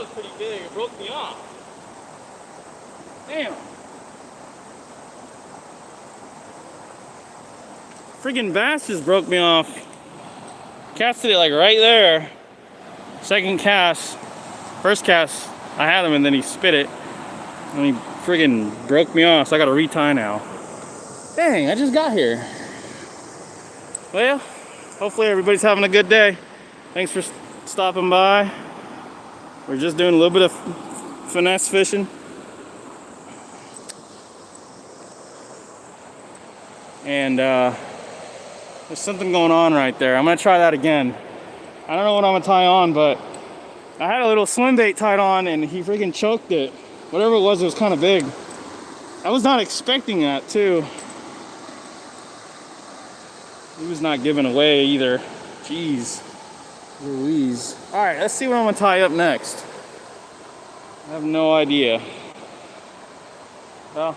was pretty big. It broke me off. Damn. Freaking bass just broke me off. Casted it like right there. Second cast. First cast, I had him and then he spit it. And he friggin' broke me off, so I gotta retie now. Dang, I just got here. Well, hopefully everybody's having a good day. Thanks for stopping by. We're just doing a little bit of finesse fishing. And there's something going on right there. I'm gonna try that again. I don't know what I'm gonna tie on, but I had a little swim bait tied on and he freaking choked it. Whatever it was kind of big. I was not expecting that too. He was not giving away either. Jeez Louise. All right, let's see what I'm gonna tie up next. I have no idea. Well,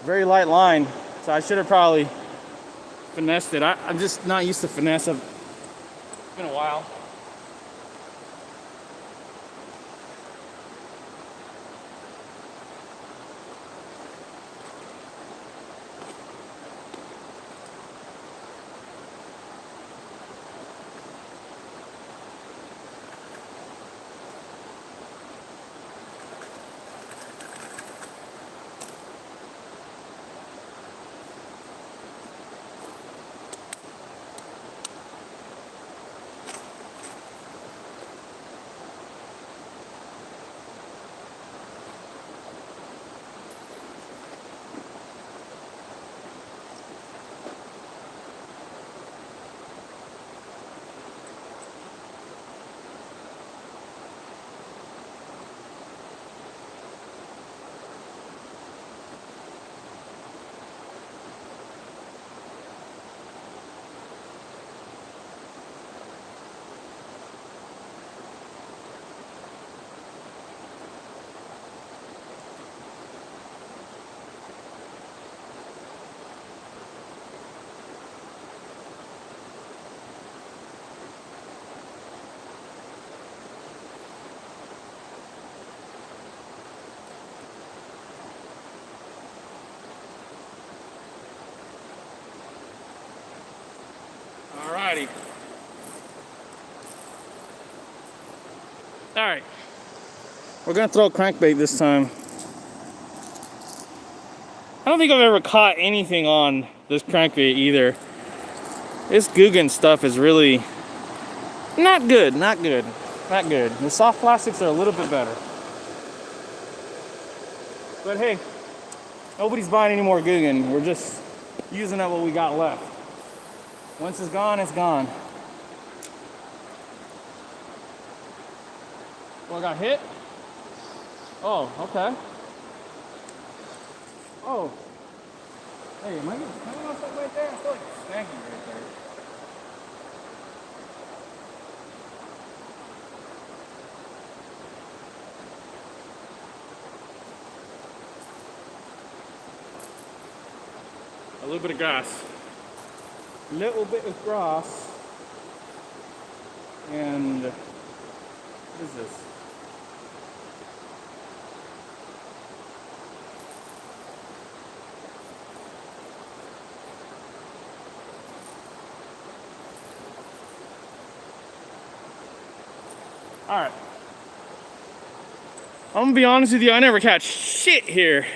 very light line, so I should have probably finessed it. I'm just not used to finesse. It's been a while. Alrighty. Alright. We're gonna throw a crankbait this time. I don't think I've ever caught anything on this crankbait either. This Googan stuff is really not good. The soft plastics are a little bit better. But hey, nobody's buying any more Googan. We're just using up what we got left. Once it's gone, it's gone. Well, I got hit? Oh, okay. Oh. Hey, am I coming off that right there? I feel like it's snagging right there. A little bit of grass. Little bit of grass. And what is this? All right. I'm gonna be honest with you, I never catch shit here.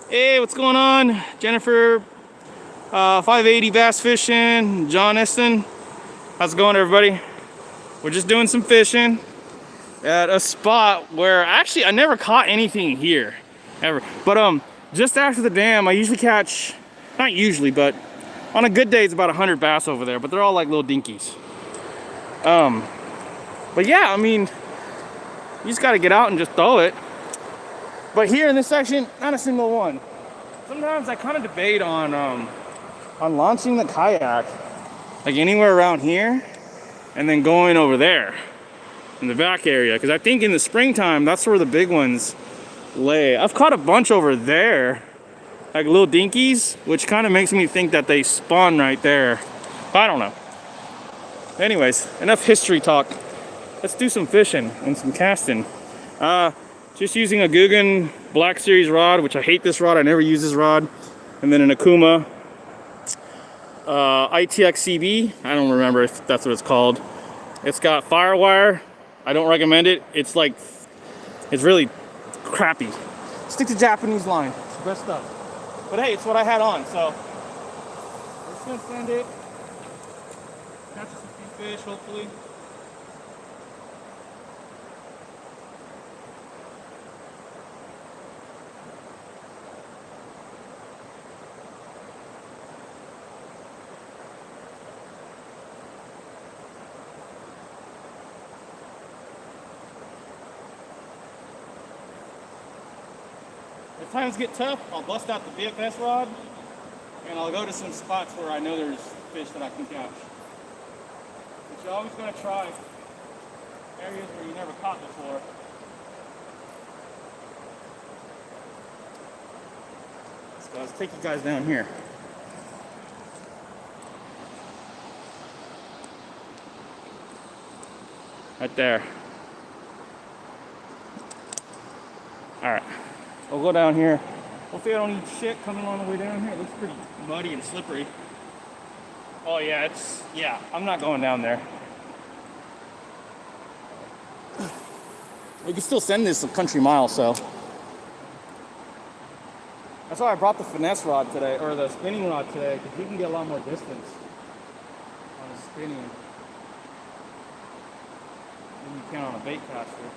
Hey, what's going on? Jennifer, 580 Bass Fishing, John Eston. How's it going, everybody? We're just doing some fishing at a spot where actually I never caught anything here, ever. But just after the dam, I usually catch, not usually, but on a good day, it's about 100 bass over there, but they're all like little dinkies. But yeah, I mean, you just gotta get out and just throw it. But here in this section, not a single one. Sometimes I kind of debate on launching the kayak, like anywhere around here, and then going over there in the back area. Because I think in the springtime, that's where the big ones lay. I've caught a bunch over there, like little dinkies, which kind of makes me think that they spawn right there. I don't know. Anyways, enough history talk. let's do some fishing and some casting. Just using a Guggen Black Series rod, which I hate this rod. I never use this rod. And then an Akuma ITX CB. I don't remember if that's what it's called. It's got Firewire. I don't recommend it. It's like, it's really crappy. Stick to Japanese line. It's the best stuff. But hey, it's what I had on, so we're just gonna send it. Catch us a few fish, hopefully. If times get tough, I'll bust out the BFS rod and I'll go to some spots where I know there's fish that I can catch. But you're always going to try areas where you never caught before. So let's take you guys down here. Right there. All right. We'll go down here. Hopefully I don't eat shit coming on the way down here. It looks pretty muddy and slippery. Oh yeah, I'm not going down there. We can still send this a country mile, so. That's why I brought the finesse rod today, or the spinning rod today, because you can get a lot more distance on a spinning than you can on a bait caster.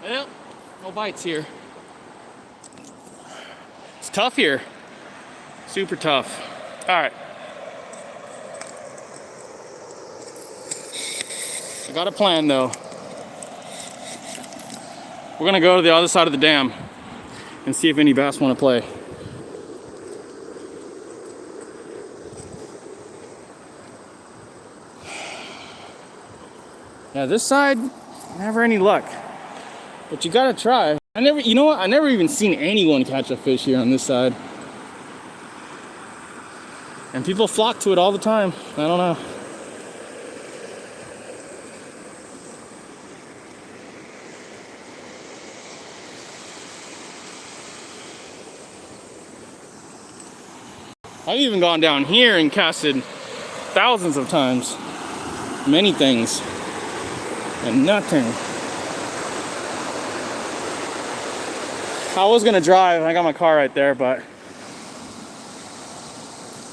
Well, no bites here. It's tough here. Super tough. All right. I got a plan though. We're gonna go to the other side of the dam and see if any bass want to play. Yeah, this side, never any luck. But you gotta try. You know what? I never even seen anyone catch a fish here on this side. And people flock to it all the time. I don't know. I've even gone down here and casted thousands of times. Many things. And nothing. I was gonna drive, I got my car right there, but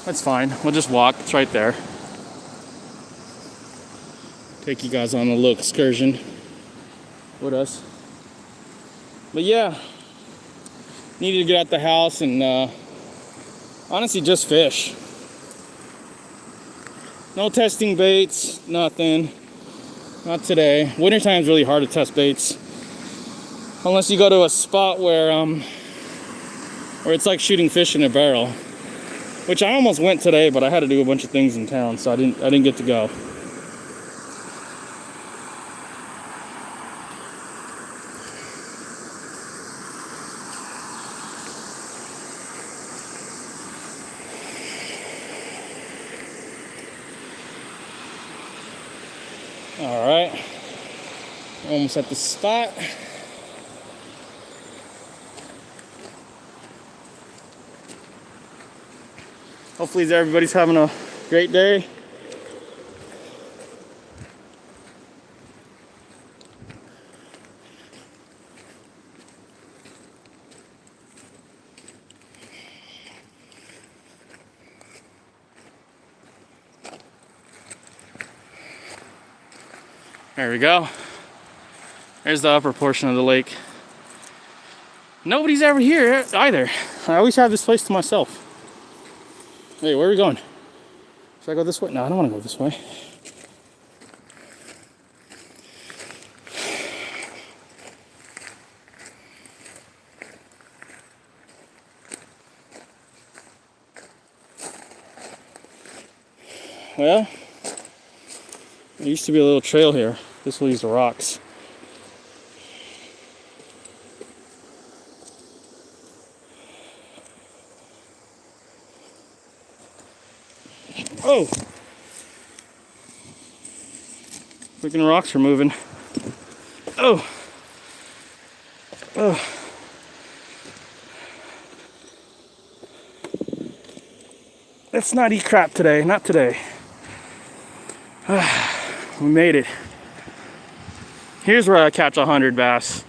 that's fine. We'll just walk, it's right there. Take you guys on a little excursion with us. But yeah, needed to get out the house and honestly just fish. No testing baits, nothing. Not today. Wintertime's really hard to test baits. Unless you go to a spot where it's like shooting fish in a barrel. Which I almost went today, but I had to do a bunch of things in town, so I didn't get to go. All right, almost at the spot. Hopefully everybody's having a great day. There we go. There's the upper portion of the lake. Nobody's ever here either. I always have this place to myself. Hey, where are we going? Should I go this way? No, I don't want to go this way. Well, there used to be a little trail here. This will use the rocks. Oh! Freaking rocks are moving. Oh! Oh! Let's not eat crap today. Not today. We made it. Here's where I catch 100 bass.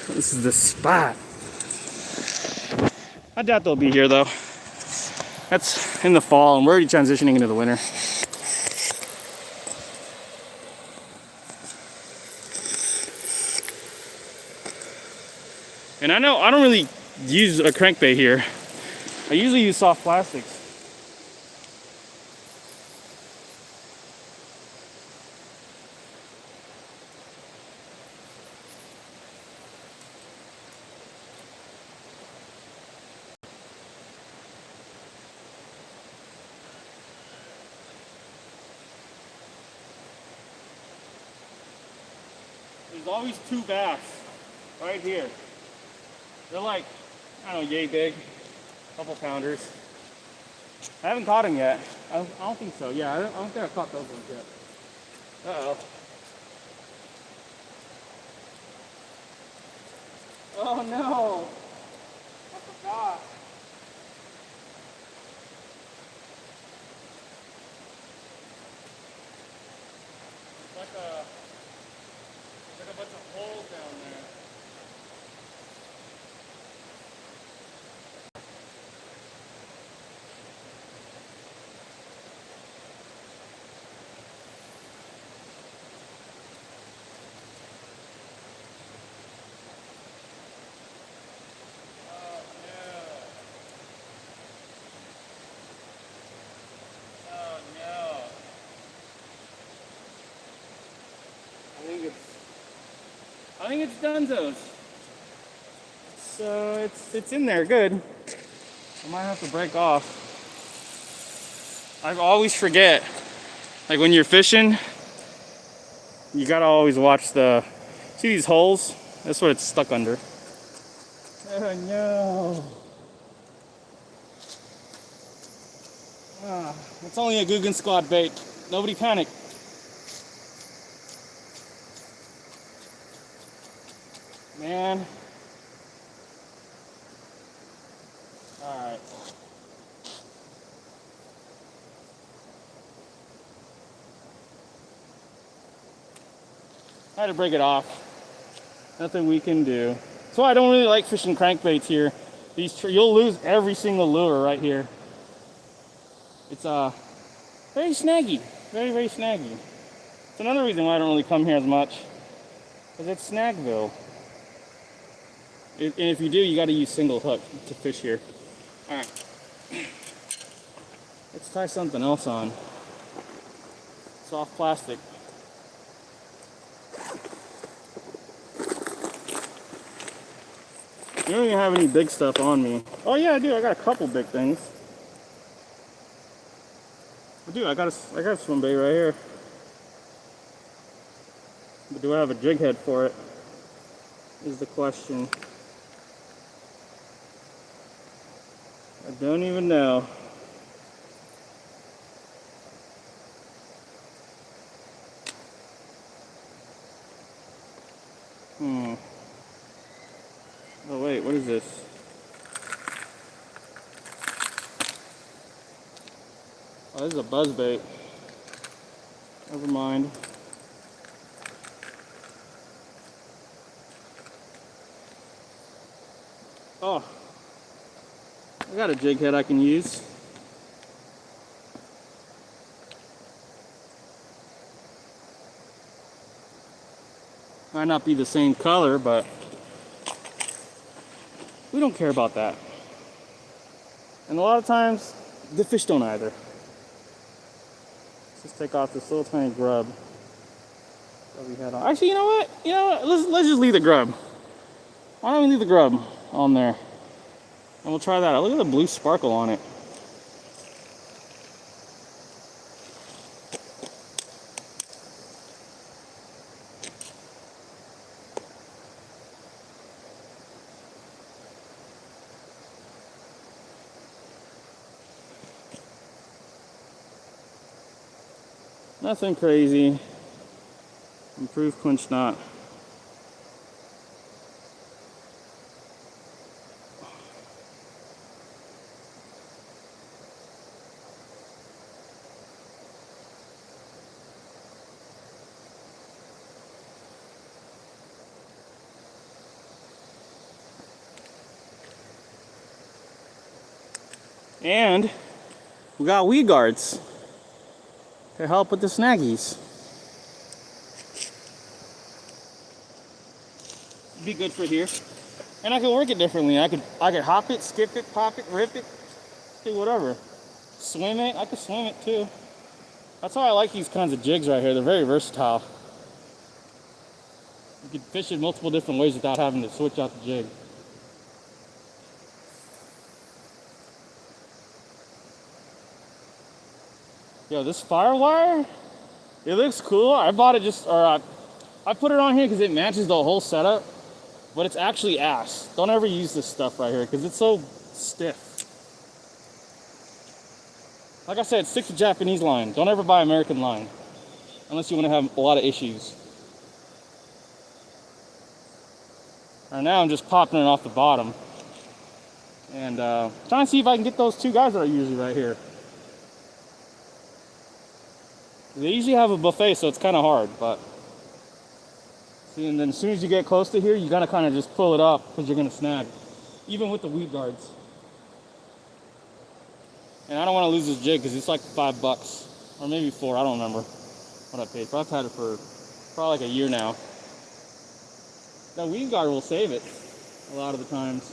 This is the spot. I doubt they'll be here though. That's in the fall and we're already transitioning into the winter. And I know I don't really use a crankbait here. I usually use soft plastics. There's always two bass right here. They're like, I don't know, yay big, couple pounders. I haven't caught them yet. I don't think so. Yeah, I don't think I've caught those ones yet. Uh-oh. Oh no! I forgot. It's like a bunch of holes down there. think it's Dunzo's. So it's in there good. I might have to break off. I always forget. Like when you're fishing, you gotta always watch the, see these holes? That's what it's stuck under. Oh no. It's only a Guggen Squad bait. Nobody panic. Man. Alright. I had to break it off. Nothing we can do. That's why I don't really like fishing crankbaits here. You'll lose every single lure right here. It's very snaggy. Very, very snaggy. It's another reason why I don't really come here as much. Because it's Snagville. And if you do, you gotta use single hook to fish here. Alright. Let's tie something else on. Soft plastic. I don't even have any big stuff on me. Oh yeah, I do. I got a couple big things. I do. I got a swim bait right here. But do I have a jig head for it? Is the question. I don't even know. Oh wait, what is this? Oh, this is a buzzbait. Never mind. Oh, I got a jig head I can use. Might not be the same color, but we don't care about that. And a lot of times, the fish don't either. Let's just take off this little tiny grub that we had on. Actually, you know what? Let's just leave the grub. Why don't we leave the grub on there? And we'll try that out. Look at the blue sparkle on it. Nothing crazy. Improved clinch knot. And we got weed guards to help with the snaggies. Be good for here. And I could work it differently. I could hop it, skip it, pop it, rip it, do whatever. Swim it, I could swim it too. That's why I like these kinds of jigs right here. They're very versatile. You could fish it multiple different ways without having to switch out the jig. Yo, this Firewire, it looks cool. I bought it I put it on here because it matches the whole setup, but it's actually ass. Don't ever use this stuff right here because it's so stiff. Like I said, stick to Japanese line. Don't ever buy American line unless you want to have a lot of issues. Right now I'm just popping it off the bottom and trying to see if I can get those two guys that are usually right here. They usually have a buffet, so it's kind of hard, but see, and then as soon as you get close to here, you gotta kind of just pull it up because you're gonna snag, even with the weed guards. And I don't want to lose this jig because it's like $5 or maybe $4. I don't remember what I paid for. I've had it for probably like a year now. That weed guard will save it a lot of the times.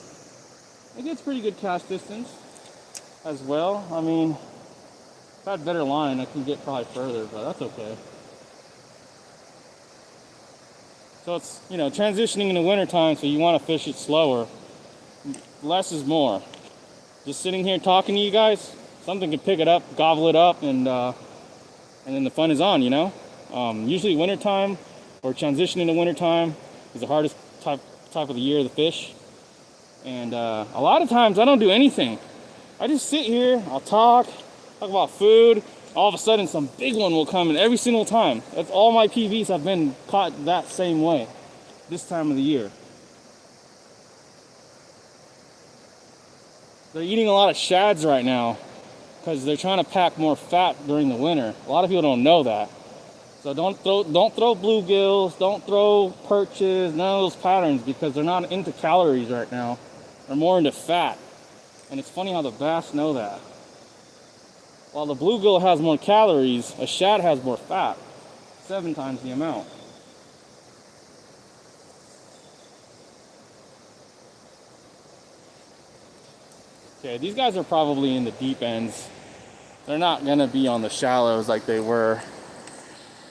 It gets pretty good cast distance as well. I mean, if I had better line, I can get probably further, but that's okay. So it's, you know, transitioning into wintertime, so you want to fish it slower. Less is more. Just sitting here talking to you guys, something can pick it up, gobble it up, and then the fun is on, you know? Usually wintertime, or transitioning to wintertime, is the hardest type of the year to fish. And a lot of times I don't do anything. I just sit here, I'll talk about food. All of a sudden some big one will come, and every single time. That's all my PBs have been caught that same way this time of the year. They're eating a lot of shads right now because they're trying to pack more fat during the winter. A lot of people don't know that. So don't throw bluegills, don't throw perches, none of those patterns, because they're not into calories right now. They're more into fat. And it's funny how the bass know that. While the bluegill has more calories, a shad has more fat, 7 times the amount. Okay, these guys are probably in the deep ends. They're not gonna be on the shallows like they were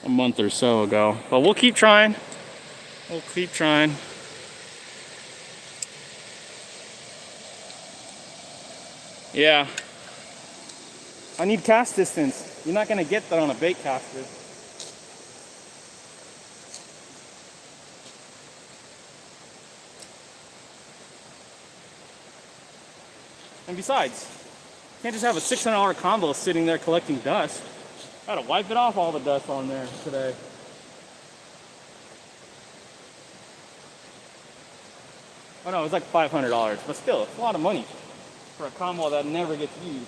a month or so ago. But we'll keep trying. We'll keep trying. Yeah. I need cast distance. You're not gonna get that on a bait caster. And besides, you can't just have a $600 combo sitting there collecting dust. I gotta wipe it off all the dust on there today. Oh no, it was like $500, but still, it's a lot of money for a combo that never gets used.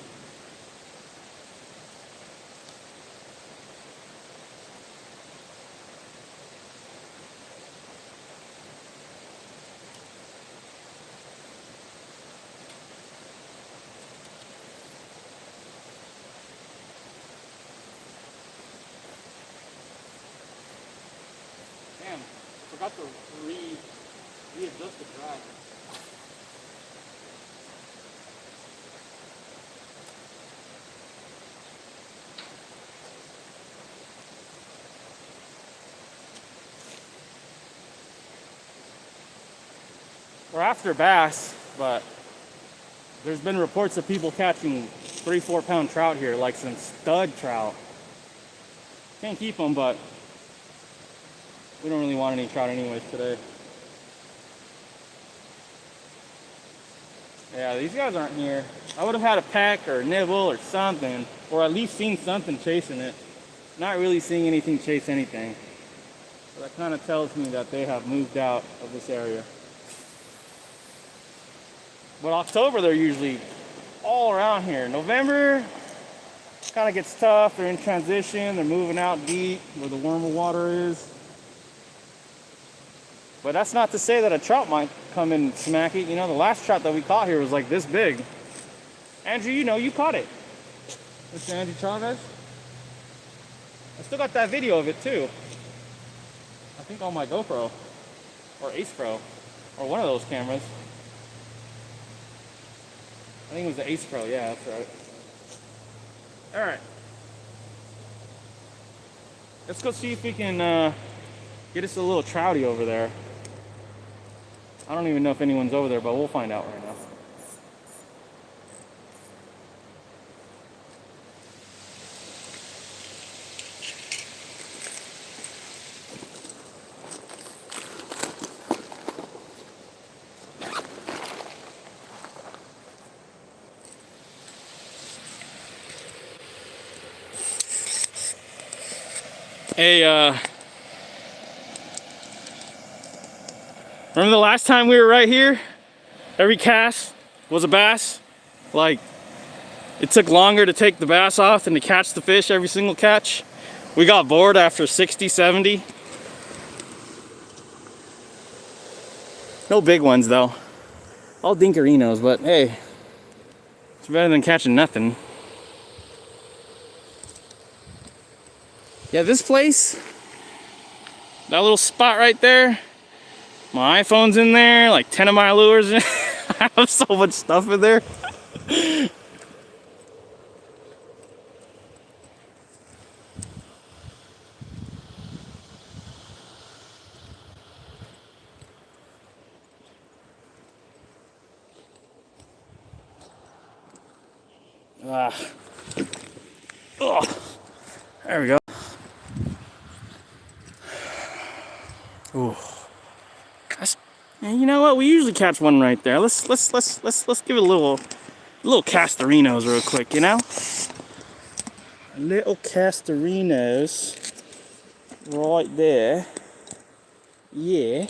Damn, forgot to readjust the drag. We're after bass, but there's been reports of people catching 3-4 pound trout here, like some stud trout. Can't keep them, but we don't really want any trout anyways today. Yeah, these guys aren't here. I would have had a peck or a nibble or something, or at least seen something chasing it. Not really seeing anything chase anything. So that kind of tells me that they have moved out of this area. But October, they're usually all around here. November kind of gets tough. They're in transition. They're moving out deep where the warmer water is. But that's not to say that a trout might come and smack it. You know, the last trout that we caught here was like this big. Andrew, you know, you caught it. Mr. Andrew Chavez. I still got that video of it too. I think on my GoPro or Ace Pro or one of those cameras. I think it was the Ace Pro, yeah, that's right. Alright. Let's go see if we can get us a little trouty over there. I don't even know if anyone's over there, but we'll find out right now. Hey, remember the last time we were right here? Every cast was a bass. Like, it took longer to take the bass off than to catch the fish every single catch. We got bored after 60, 70. No big ones though. All dinkerinos, but hey, it's better than catching nothing. Yeah, this place, that little spot right there, my iPhone's in there, like 10 of my lures. I have so much stuff in there. Ah. Oh, there we go. Ooh. That's, and you know what? We usually catch one right there. Let's give it a little Castorinos real quick, you know? Little Castorinos right there. Yeah.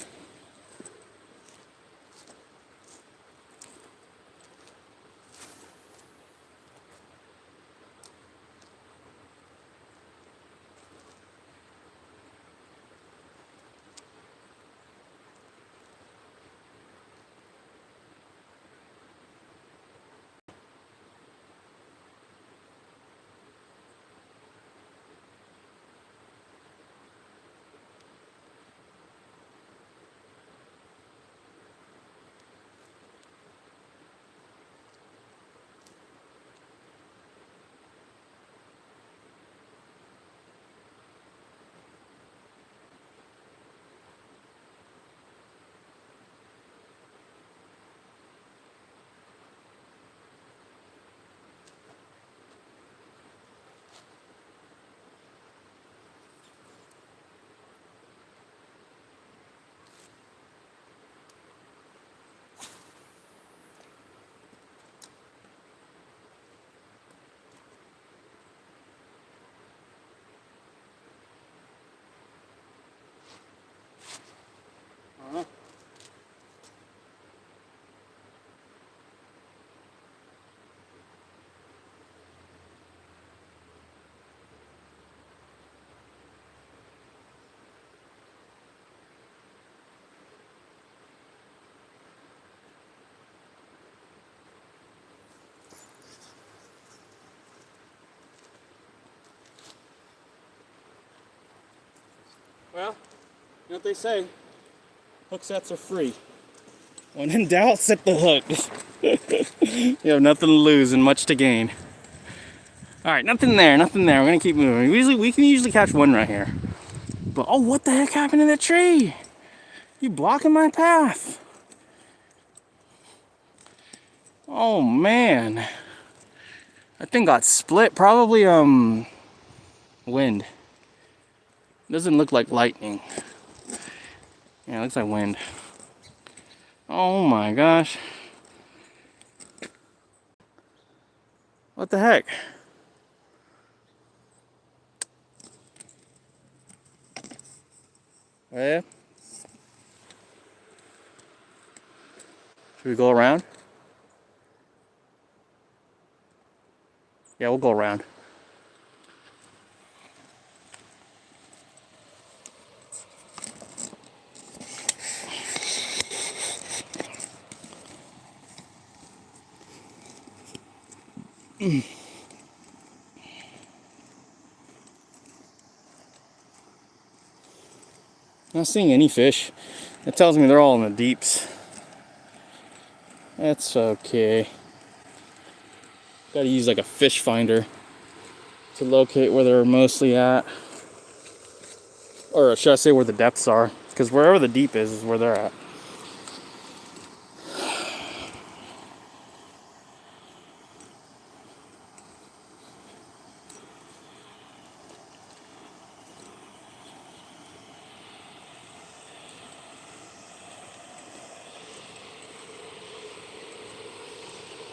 Well, you know what they say? Hook sets are free. When in doubt, set the hook. You have nothing to lose and much to gain. All right, nothing there. We're gonna keep moving. We can usually catch one right here. But oh, what the heck happened to the tree? You blocking my path? Oh man, that thing got split. Probably wind. Doesn't look like lightning. Yeah, it looks like wind. Oh my gosh. What the heck? Yeah. Should we go around? Yeah, we'll go around. Not seeing any fish. It tells me they're all in the deeps. That's okay. Gotta use like a fish finder to locate where they're mostly at. Or should I say where the depths are? Because wherever the deep is where they're at.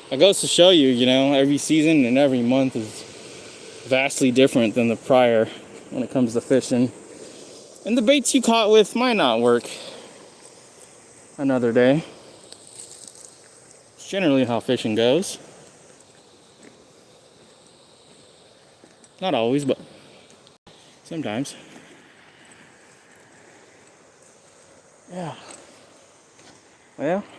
It goes to show you, you know, every season and every month is vastly different than the prior when it comes to fishing. And the baits you caught with might not work another day. It's generally how fishing goes. Not always, but sometimes. Yeah. Well. Oh.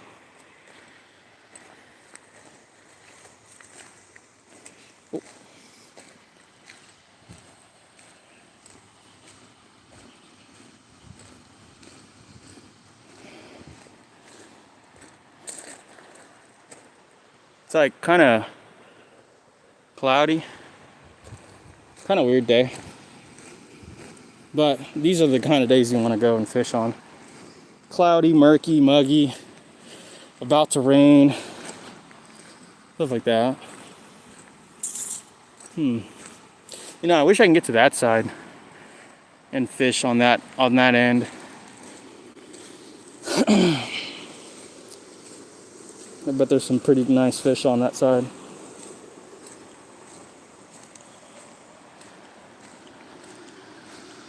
It's like kind of cloudy. Kind of weird day. But these are the kind of days you want to go and fish on. Cloudy, murky, muggy, about to rain, stuff like that. You know, I wish I can get to that side and fish on that end. I bet there's some pretty nice fish on that side.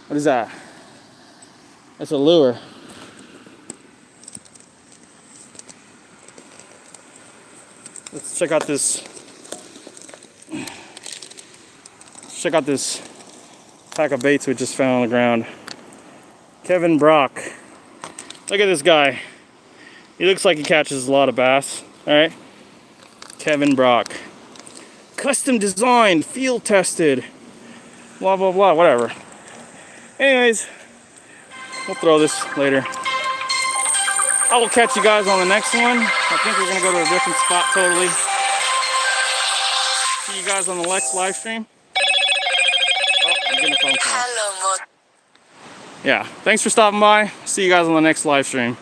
What is that? That's a lure. Let's check out this. Check out this pack of baits we just found on the ground. Kevin Brock. Look at this guy. He looks like he catches a lot of bass. All right. Kevin Brock. Custom designed, field tested. Blah, blah, blah, whatever. Anyways, we'll throw this later. I will catch you guys on the next one. I think we're going to go to a different spot totally. See you guys on the next live stream. Oh, I'm getting a phone call. Yeah, thanks for stopping by. See you guys on the next live stream.